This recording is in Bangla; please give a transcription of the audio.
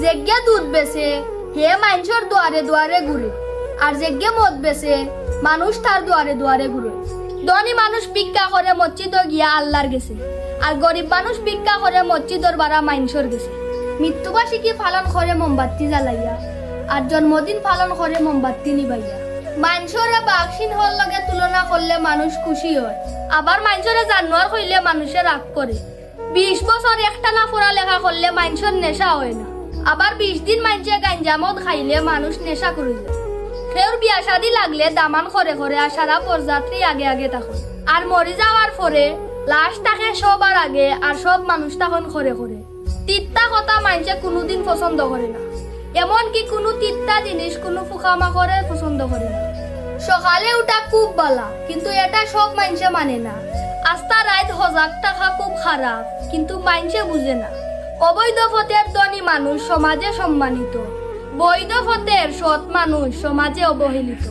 যেগে দুধ বেচে হে মানুষের দুয়ারে দুয়ারে ঘুরে, আর যেগে মদ বেচে মানুষ তার দুয়ারে দুয়ারে ঘুরে। ধনী মানুষ ভিক্ষা করে মসজিদ গিয়া আল্লাহর গেছে, আর গরিব মানুষ ভিক্ষা করে মসজিদর বাড়া মানুষের গেছে। মৃত্যুবার্ষিকী পালন করে মোমবাতি জ্বালাইয়া, আর জন্মদিন পালন করে মোমবাতি নিবাইয়া। মানুষরে বাক্সিন হল লগে তুলনা করলে মানুষ খুশি হয়, আবার মানুষরে জানোয়ার হইলে মানুষে রাগ করে। 20 বছর একটানা পড়ালেখা করলে মানুষের নেশা হয় না, আবার 20 দিন মানুষে গাঞ্জা মদ খাইলে মানুষ নেশা করে যায়। কেউর বিয়া শাদী লাগলে দামান করে করে আর সারা পরযাত্রী আগে আগে তখন, আর মরে যাওয়ার পরে লাশ থাকে সবার আগে, আর সব মানুষ তখন করে করে। তিত্তা কথা মানুষে কোনোদিন পছন্দ করে না, এমনকি কোনো তিত্তা জিনিস কোনো পোকামাকড়ে পছন্দ করে না। সকালে উঠা খুব বালা, কিন্তু এটা সব মানুষে মানে না। আস্তা রাত সজাগ থাকা খুব খারাপ, কিন্তু মানুষে বুঝে না। অবৈধ পথের ধনী মানুষ সমাজে সম্মানিত, বৈধ পথের সৎ মানুষ সমাজে অবহেলিত।